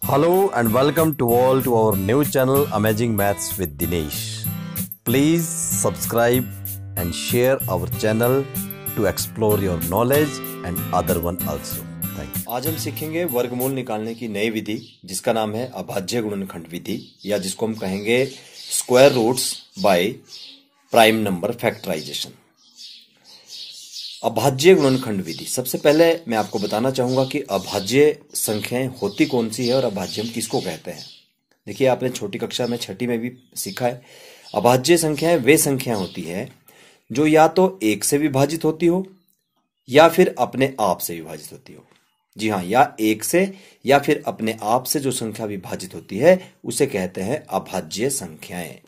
Hello and welcome to all to our new channel Amazing Maths with Dinesh. Please subscribe and share our channel to explore your knowledge and other one also. Thank you. आज हम सीखेंगे वर्गमूल निकालने की नई विधि जिसका नाम है अभाज्य गुणनखंड विधि या जिसको हम कहेंगे square roots by prime number factorisation. अभाज्य गुणनखंड विधि। सबसे पहले मैं आपको बताना चाहूंगा कि अभाज्य संख्याएं होती कौन सी है और अभाज्य हम किसको कहते हैं। देखिए, आपने छोटी कक्षा में छठी में भी सीखा है। अभाज्य संख्याएं वे संख्याएं होती है जो या तो एक से विभाजित होती हो या फिर अपने आप से विभाजित होती हो। जी हाँ, या एक से या फिर अपने आप से जो संख्या विभाजित होती है उसे कहते हैं अभाज्य संख्याएं।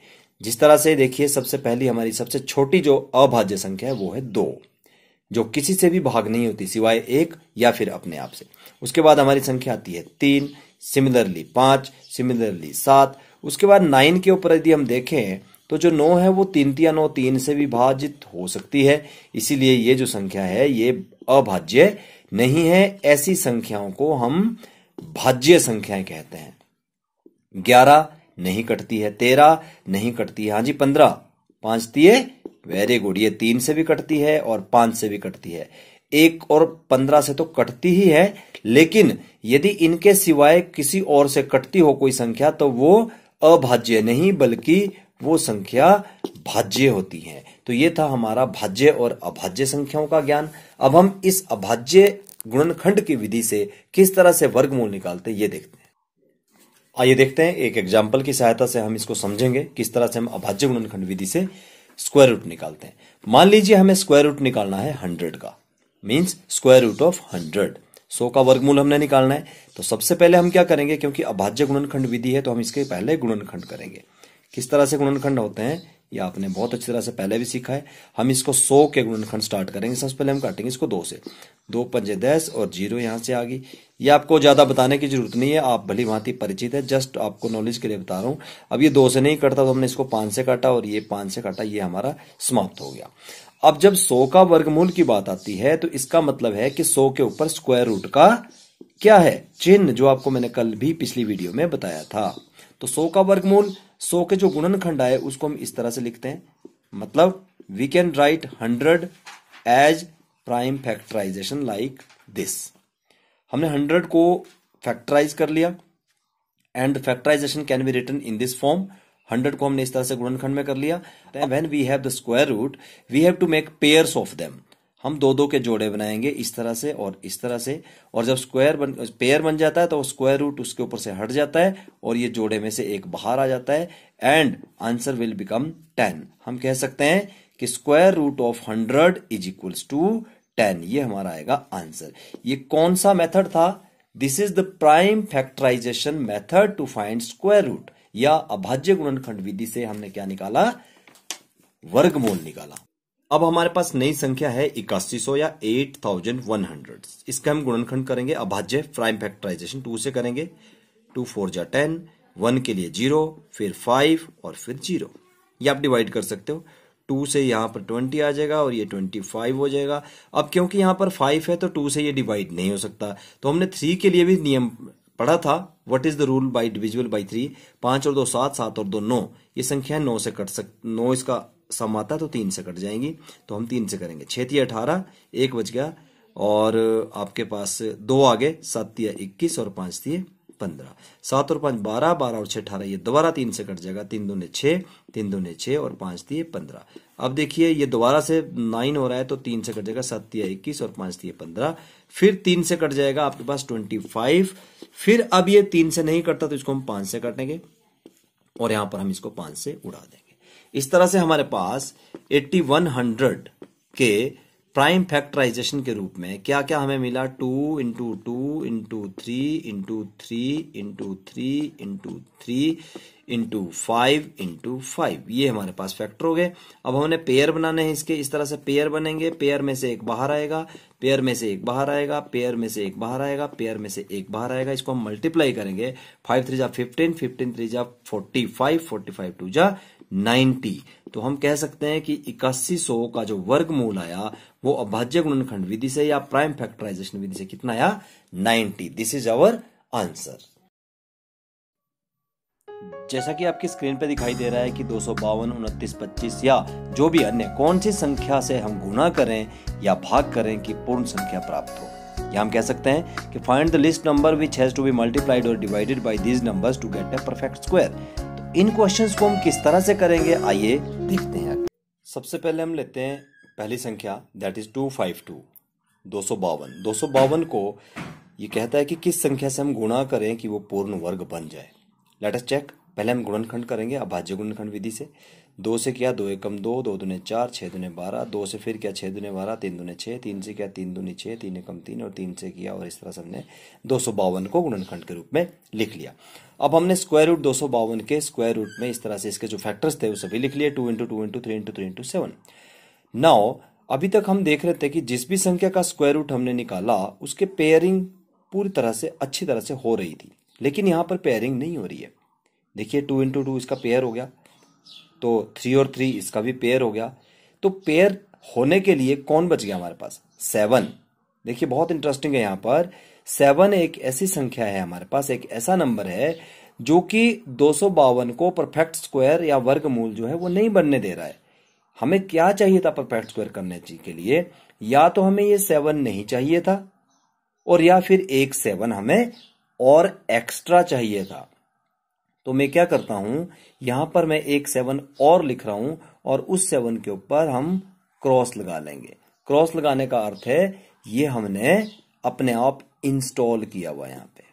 जिस तरह से देखिए, सबसे पहली हमारी सबसे छोटी जो अभाज्य संख्या है वो है 2, जो किसी से भी भाग नहीं होती सिवाय एक या फिर अपने आप से। उसके बाद हमारी संख्या आती है 3, सिमिलरली 5, सिमिलरली 7। उसके बाद 9 के ऊपर यदि हम देखें तो जो 9 है वो 3 या 9 3 से विभाजित हो सकती है, इसीलिए ये जो संख्या है ये अभाज्य नहीं है। ऐसी संख्याओं को हम भाज्य संख्याएं कहते हैं। 11 नहीं कटती है, 13 नहीं कटती है, हाँ जी 15, 5 तिये वेरी गुड, ये 3 से भी कटती है और 5 से भी कटती है। 1 और 15 से तो कटती ही है, लेकिन यदि इनके सिवाय किसी और से कटती हो कोई संख्या तो वो अभाज्य नहीं बल्कि वो संख्या भाज्य होती है। तो ये था हमारा भाज्य और अभाज्य संख्याओं का ज्ञान। अब हम इस अभाज्य गुणनखंड की विधि से किस तरह से वर्गमूल निकालते हैं ये देखते हैं। आइए देखते हैं, एक एग्जाम्पल की सहायता से हम इसको समझेंगे किस तरह से हम अभाज्य गुणनखंड विधि से स्क्वायर रूट निकालते हैं। मान लीजिए हमें स्क्वायर रूट निकालना है 100 का, मींस स्क्वायर रूट ऑफ 100 का वर्गमूल हमने निकालना है। तो सबसे पहले हम क्या करेंगे, क्योंकि अभाज्य गुणनखंड विधि है तो हम इसके पहले गुणनखंड करेंगे। किस तरह से गुणनखंड होते हैं ये आपने बहुत अच्छी तरह से पहले भी सीखा है। हम इसको 100 के गुणनखंड स्टार्ट करेंगे। सबसे पहले हम काटेंगे इसको 2 से, 2 पंजे 10 और 0 यहां से आ गई। ये आपको ज्यादा बताने की जरूरत नहीं है, आप भली भांति परिचित है, जस्ट आपको नॉलेज के लिए बता रहा हूं। अब ये 2 से नहीं कटता तो हमने इसको 5 से काटा और ये 5 से काटा, ये हमारा समाप्त हो गया। अब जब 100 का वर्गमूल की बात आती है तो इसका मतलब है कि 100 के ऊपर स्क्वायर रूट का क्या है, चिन्ह, जो आपको मैंने कल भी पिछली वीडियो में बताया था। तो 100 का वर्गमूल 100 के जो गुणनखंड आए उसको हम इस तरह से लिखते हैं, मतलब we can write 100 as prime factorisation like this. हमने 100 को फैक्टराइज कर लिया and factorisation can be written in this form. 100 को हमने इस तरह से गुणनखंड में कर लिया। When we have the square root we have to make pairs of them. हम 2-2 के जोड़े बनाएंगे इस तरह से और इस तरह से, और जब पेयर बन जाता है तो स्क्वायर रूट उसके ऊपर से हट जाता है और ये जोड़े में से एक बाहर आ जाता है एंड आंसर विल बिकम 10। हम कह सकते हैं कि square root of 100 is equals to 10। ये हमारा आएगा आंसर। ये कौन सा मेथड था? This is the prime factorisation method to find square root, या अभाज्य गुणनखंड विधि से हमने क्या निकाला, वर्गमूल निकाला। अब हमारे पास नई संख्या है 8100 या 8100। इसका हम गुणनखंड करेंगे अभाज्य प्राइम फैक्टराइजेशन 2 से करेंगे। 2 4 जा 10, 1 के लिए 0, फिर 5 और फिर 0। ये आप डिवाइड कर सकते हो। 2 से यहां पर 20 आ जाएगा और ये 25 हो जाएगा। अब क्योंकि यहां पर 5 है तो 2 से ये डिवाइड नहीं हो सकता, तो हमने 3 के लिए भी नियम पढ़ा था। What is the rule by divisible by 3? 5 और 2 7, 7 और 2 9। ये संख्या 9 से कट 9 इसका सम आता है तो 3 से कट जाएंगी, तो हम 3 से करेंगे। 6 तिया 18, 1 बच गया और आपके पास 2 आ गए, 7 तिया 21 और 5 तिये 15। 7 और 5 12, 12 और 6 18, ये दोबारा 3 से कट जाएगा। 3 दूने 6, 3 दूने 6 और 5 तिये 15। अब देखिए ये दोबारा से 9 हो रहा है तो 3 से कट जाएगा। 7 तिया 21 और 5 तिये 15, फिर 3 से कट जाएगा आपके पास 25। फिर अब ये 3 से नहीं कटता तो इसको हम 5 से काटेंगे और यहां पर हम इसको 5 से उड़ा देंगे। इस तरह से हमारे पास 8100 के प्राइम फैक्टराइजेशन के रूप में क्या क्या हमें मिला, 2 into 2 into 3 into 3 into 3 into 3 into 5 into 5। ये हमारे पास फैक्टर हो गए। अब हमने पेयर बनाने हैं इसके, इस तरह से पेयर बनेंगे। पेयर में से एक बाहर आएगा, पेयर में से एक बाहर आएगा, पेयर में से एक बाहर आएगा, पेयर में से एक बाहर आएगा। इसको हम मल्टीप्लाई करेंगे। 5 3 जा 15, 15 3 जा 45, 45 2 जा 90। तो हम कह सकते हैं कि 8100 का जो वर्गमूल आया वो अभाज्य गुणनखंड विधि से या प्राइम फैक्टराइजेशन विधि से कितना आया, 90। This is our answer. जैसा कि आपकी स्क्रीन पे दिखाई दे रहा है कि 252, 29, 25 या जो भी अन्य कौन सी संख्या से हम गुणा करें या भाग करें कि पूर्ण संख्या प्राप्त हो। या हम कह सकते हैं कि find the list number which has to be multiplied और divided by these numbers to get a perfect square. तो इन क्वेश्चंस को हम किस तरह से करेंगे, आइए देखते हैं। सबसे पहले हम लेते हैं पहली संख्या, दैट इज 252, 252। 252 को ये कहता है कि किस संख्या से हम गुणा करें कि वो पूर्ण वर्ग बन जाए। Let us check. पहले हम गुणनखंड करेंगे अभाज्य गुणनखंड विधि से। 2 से किया 2 एकम 2, 2 दूने 4, 6 दूने 12, 2 से फिर किया 6 दूने 12, 3 दूने 6, 3 से किया 3 दूनी 6, 3 एकम 3 और 3 से किया, और इस तरह से हमने 252 को गुणनखंड के रूप में लिख लिया। अब हमने स्क्वायर रूट 252 के स्क्वायर रूट में इस तरह से इसके जो फैक्टर्स थे वो सभी लिख लिए, 2 into 2 into 3 into 3 into 7। Now अभी तक हम देख रहे थे कि जिस भी संख्या का स्क्वायर रूट हमने निकाला उसके पेयरिंग पूरी तरह से अच्छी तरह से हो रही थी, लेकिन यहाँ पर पेयरिंग नहीं हो रही है। देखिए 2 इंटू 2 इसका पेयर हो गया, तो 3 और 3 इसका भी पेयर हो गया। तो पेयर होने के लिए कौन बच गया हमारे पास, 7। देखिए बहुत इंटरेस्टिंग है, यहाँ पर 7 एक ऐसी संख्या है, हमारे पास एक ऐसा नंबर है जो कि 252 को परफेक्ट स्क्वायर या वर्गमूल जो है वो नहीं बनने दे रहा है। हमें क्या चाहिए था परफेक्ट स्क्वायर करने के लिए, या तो हमें ये 7 नहीं चाहिए था और या फिर एक 7 हमें और एक्स्ट्रा चाहिए था। तो मैं क्या करता हूं, यहां पर मैं एक 7 और लिख रहा हूं और उस 7 के ऊपर हम क्रॉस लगा लेंगे। क्रॉस लगाने का अर्थ है ये हमने अपने आप इंस्टॉल किया हुआ। यहां पे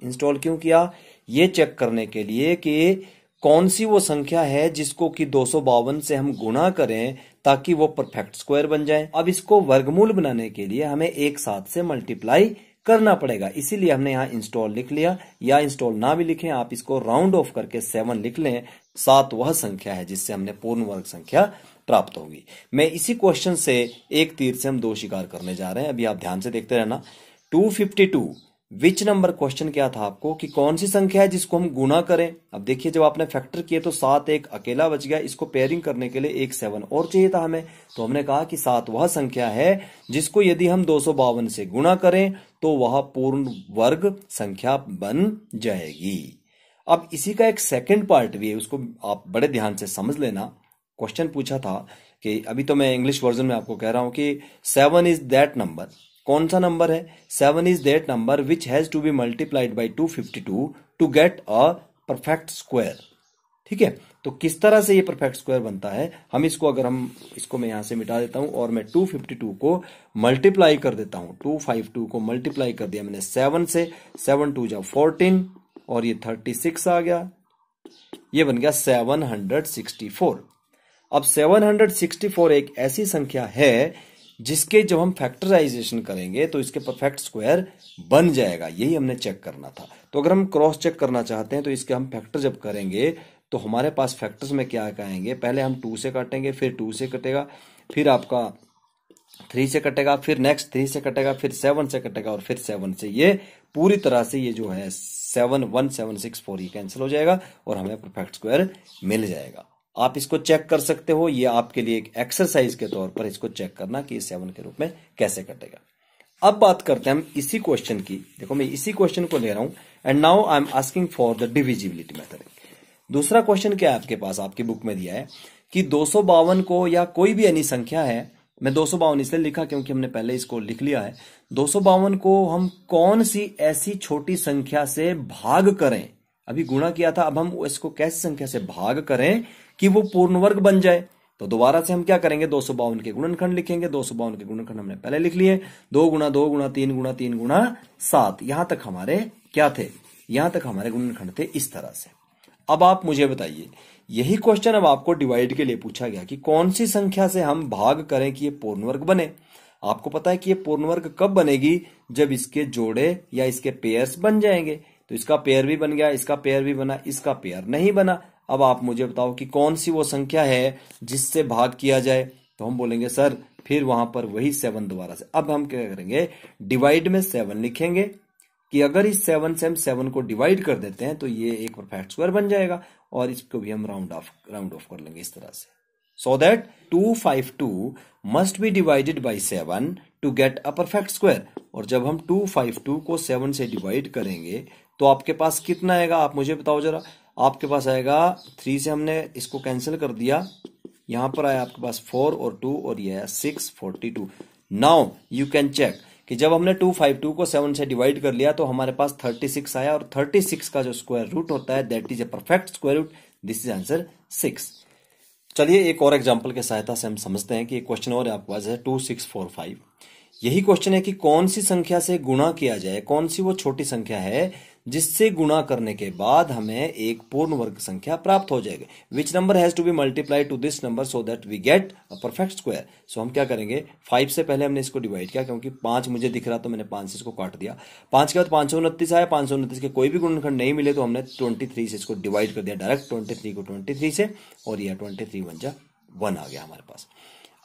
इंस्टॉल क्यों किया, ये चेक करने के लिए कि कौन सी वो संख्या है जिसको कि 252 से हम गुणा करें ताकि वो परफेक्ट स्क्वायर बन जाए। अब इसको वर्गमूल बनाने के लिए हमें एक साथ से मल्टीप्लाई करना पड़ेगा, इसीलिए हमने यहाँ इंस्टॉल लिख लिया। या इंस्टॉल ना भी लिखें, आप इसको राउंड ऑफ करके 7 लिख लें। 7 वह संख्या है जिससे हमने पूर्ण वर्ग संख्या प्राप्त होगी। मैं इसी क्वेश्चन से एक तीर से हम 2 शिकार करने जा रहे हैं, अभी आप ध्यान से देखते रहना। 252 विच नंबर, क्वेश्चन क्या था आपको कि कौन सी संख्या है जिसको हम गुणा करें। अब देखिए जब आपने फैक्टर किए तो 7 एक अकेला बच गया, इसको पेयरिंग करने के लिए एक 7 और चाहिए था हमें। तो हमने कहा कि 7 वह संख्या है जिसको यदि हम 252 से गुणा करें तो वह पूर्ण वर्ग संख्या बन जाएगी। अब इसी का एक सेकंड पार्ट भी है, उसको आप बड़े ध्यान से समझ लेना। क्वेश्चन पूछा था कि, अभी तो मैं इंग्लिश वर्जन में आपको कह रहा हूं कि 7 इज दैट नंबर, कौन सा नंबर है, 7 is that number which has to be multiplied by 252 to get a perfect square. ठीक है, तो किस तरह से ये परफेक्ट स्क्वायर बनता है, हम इसको मैं यहां से मिटा देता हूं और मैं 252 को मल्टीप्लाई कर देता हूं। 252 को मल्टीप्लाई कर दिया मैंने 7 से, 7 2 जा 14 और ये 36 आ गया, ये बन गया 764। अब 764 एक ऐसी संख्या है जिसके जब हम फैक्टराइजेशन करेंगे तो इसके परफेक्ट स्क्वायर बन जाएगा, यही हमने चेक करना था। तो अगर हम क्रॉस चेक करना चाहते हैं तो इसके हम फैक्टर जब करेंगे तो हमारे पास फैक्टर्स में क्या आएंगे, पहले हम 2 से काटेंगे, फिर 2 से कटेगा, फिर आपका 3 से कटेगा, फिर नेक्स्ट 3 से कटेगा, फिर 7 से कटेगा और फिर 7 से। ये पूरी तरह से ये जो है 71764 ये कैंसिल हो जाएगा और हमें परफेक्ट स्क्वायर मिल जाएगा। आप इसको चेक कर सकते हो, ये आपके लिए एक एक्सरसाइज के तौर पर इसको चेक करना कि 7 के रूप में कैसे कटेगा। अब बात करते हैं हम इसी क्वेश्चन की। देखो मैं इसी क्वेश्चन को ले रहा हूं and now I am asking for the divisibility method. दूसरा क्वेश्चन क्या है आपके पास, आपकी बुक में दिया है कि 252 को या कोई भी एनी संख्या है, मैं 252 इसलिए लिखा क्योंकि हमने पहले इसको लिख लिया है, 252 को हम कौन सी ऐसी छोटी संख्या से भाग करें। अभी गुणा किया था, अब हम इसको कैसी संख्या से भाग करें कि वो पूर्ण वर्ग बन जाए। तो दोबारा से हम क्या करेंगे, 252 के गुणनखंड लिखेंगे। 252 के गुणनखंड हमने पहले लिख लिए, 2 गुणा 2 गुणा 3 गुणा 3 गुणा 7। यहां तक हमारे क्या थे, यहां तक हमारे गुणनखंड थे इस तरह से। अब आप मुझे बताइए, यही क्वेश्चन अब आपको डिवाइड के लिए पूछा गया कि कौन सी संख्या से हम भाग करें कि ये पूर्ण वर्ग बने। आपको पता है कि ये पूर्ण वर्ग कब बनेगी, जब इसके जोड़े या इसके पेयर्स बन जाएंगे। तो इसका पेयर भी बन गया, इसका पेयर भी बना, इसका पेयर नहीं बना। अब आप मुझे बताओ कि कौन सी वो संख्या है जिससे भाग किया जाए। तो हम बोलेंगे सर फिर वहां पर वही 7 दोबारा से। अब हम क्या करेंगे, डिवाइड में 7 लिखेंगे कि अगर इस 7 से हम 7 को डिवाइड कर देते हैं तो ये एक परफेक्ट स्क्वायर बन जाएगा, और इसको भी हम राउंड ऑफ कर लेंगे इस तरह से। So that 252 must be divided by 7 to get a perfect square. और जब हम 252 को 7 से डिवाइड करेंगे तो आपके पास कितना आएगा, आप मुझे बताओ जरा। आपके पास आएगा 3 से हमने इसको कैंसिल कर दिया, यहां पर आया आपके पास 4 और 2 और ये है 642। नाउ यू कैन चेक कि जब हमने 252 को 7 से डिवाइड कर लिया तो हमारे पास 36 आया, और 36 का जो स्क्वायर रूट होता है that is a perfect square root, this is answer 6। चलिए एक और एग्जांपल के सहायता से हम समझते हैं कि एक क्वेश्चन और आपके पास है 2645। यही क्वेश्चन है कि कौन सी संख्या से गुणा किया जाए, कौन सी वो छोटी संख्या है जिससे गुणा करने के बाद हमें एक पूर्ण वर्ग संख्या प्राप्त हो जाएगी। Which number has to be multiply to this number so that we get a perfect square. So हम क्या करेंगे, 5 से पहले हमने इसको डिवाइड किया, क्योंकि 5 मुझे दिख रहा तो मैंने 5 से इसको काट दिया। 5 के बाद 529 आया, 529 के कोई भी गुणनखंड नहीं मिले तो हमने 23 से इसको डिवाइड कर दिया डायरेक्ट, 23 को 23 से, और यह 23 1 आ गया हमारे पास।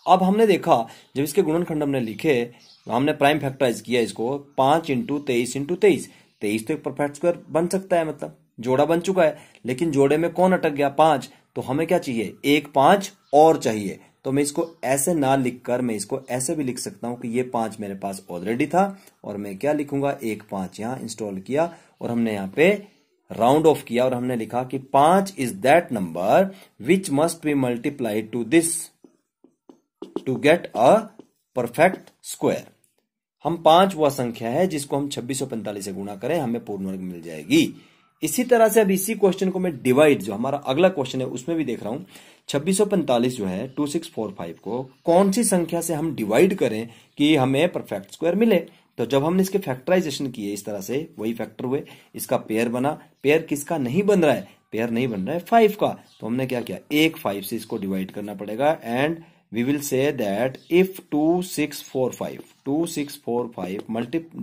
अब हमने देखा जब इसके गुणनखंड हमने लिखे, हमने प्राइम फैक्टराइज किया इसको, 5 इंटू 23 इंटू 23, 23 तो एक परफेक्ट स्क्वायर बन सकता है, मतलब जोड़ा बन चुका है। लेकिन जोड़े में कौन अटक गया, 5, तो हमें क्या चाहिए, एक 5 और चाहिए। तो मैं इसको ऐसे ना लिखकर मैं इसको ऐसे भी लिख सकता हूं कि ये 5 मेरे पास ऑलरेडी था, और मैं क्या लिखूंगा, एक 5 यहां इंस्टॉल किया, और हमने यहां पे राउंड ऑफ किया, और हमने लिखा कि 5 is that number which must be multiplied to this to get a perfect square. हम 5 वह संख्या है जिसको हम 2645 से गुणा करें हमें पूर्ण वर्ग मिल जाएगी। इसी तरह से अब इसी क्वेश्चन को मैं डिवाइड, जो हमारा अगला क्वेश्चन है उसमें भी देख रहा हूं, 2645 जो है 2645 को कौन सी संख्या से हम डिवाइड करें कि हमें परफेक्ट स्क्वायर मिले। तो जब हमने इसके फैक्टराइजेशन किए इस तरह से, वही फैक्टर हुए, इसका पेयर बना। पेयर किसका नहीं बन रहा है, पेयर नहीं बन रहा है 5 का, तो हमने क्या किया, एक 5 से इसको डिवाइड करना पड़ेगा। And we will say that if 2645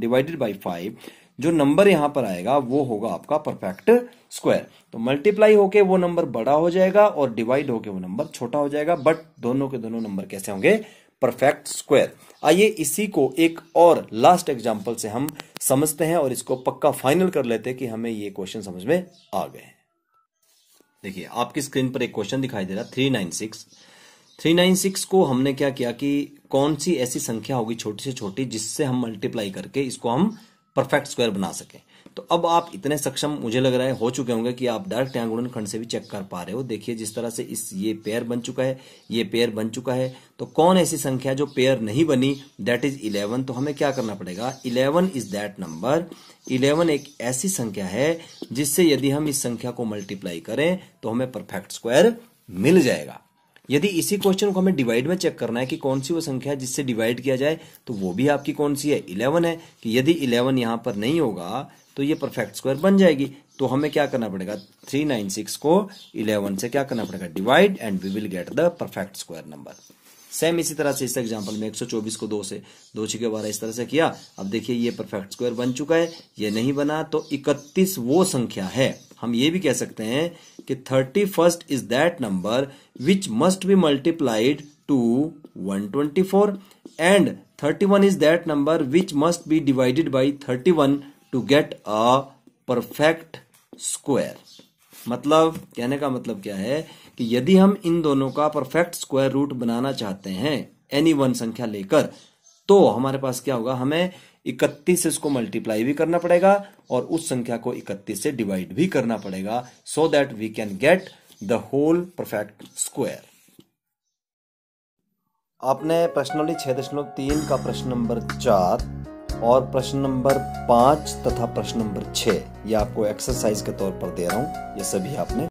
divided by 5, जो नंबर यहां पर आएगा वो होगा आपका परफेक्ट स्क्वायर। तो मल्टीप्लाई होके वो नंबर बड़ा हो जाएगा और डिवाइड होके वो नंबर छोटा हो जाएगा, बट दोनों के दोनों नंबर कैसे होंगे, परफेक्ट स्क्वायर। आइए इसी को एक और लास्ट एग्जांपल से हम समझते हैं और इसको पक्का फाइनल कर लेते हैं कि हमें ये क्वेश्चन समझ में आ गए। देखिए आपकी स्क्रीन पर एक क्वेश्चन दिखाई दे रहा 396 को हमने क्या किया कि कौन सी ऐसी संख्या होगी छोटी से छोटी जिससे हम मल्टीप्लाई करके इसको हम परफेक्ट स्क्वायर बना सकें। तो अब आप इतने सक्षम मुझे लग रहा है हो चुके होंगे कि आप डायरेक्ट यहां गुणनखंड से भी चेक कर पा रहे हो। देखिए जिस तरह से ये पेयर बन चुका है, ये पेयर बन चुका है, तो कौन ऐसी संख्या जो पेयर नहीं बनी, दैट इज 11। तो हमें क्या करना पड़ेगा, 11 इज दैट नंबर, 11 एक ऐसी संख्या है जिससे यदि हम इस संख्या को मल्टीप्लाई करें तो हमें परफेक्ट स्क्वायर मिल जाएगा। यदि इसी क्वेश्चन को हमें डिवाइड में चेक करना है कि कौन सी वो संख्या है जिससे डिवाइड किया जाए, तो वो भी आपकी कौन सी है, 11 है, कि यदि 11 यहां पर नहीं होगा तो ये परफेक्ट स्क्वायर बन जाएगी। तो हमें क्या करना पड़ेगा, 396 को 11 से क्या करना पड़ेगा, divide, and we will get the perfect square number. Same इसी तरह से इस एग्जांपल में 124 को 2 से 2 6 12 इस तरह से किया। अब देखिए ये परफेक्ट स्क्वायर बन चुका है, ये नहीं बना, तो 31 वो संख्या है। हम ये भी कह सकते हैं कि 31st is that number which must be multiplied to 124 and 31 is that number which must be divided by 31 to get a perfect square. मतलब कहने का मतलब क्या है कि यदि हम इन दोनों का परफेक्ट स्क्वायर रूट बनाना चाहते हैं एनी वन संख्या लेकर, तो हमारे पास क्या होगा, हमें 31 से इसको मल्टीप्लाई भी करना पड़ेगा और उस संख्या को 31 से डिवाइड भी करना पड़ेगा, so that we can get the whole perfect square. आपने प्रश्नावली 6.3 का प्रश्न नंबर 4 और प्रश्न नंबर 5 तथा प्रश्न नंबर 6 ये आपको एक्सरसाइज के तौर पर दे रहा हूं, ये सभी आपने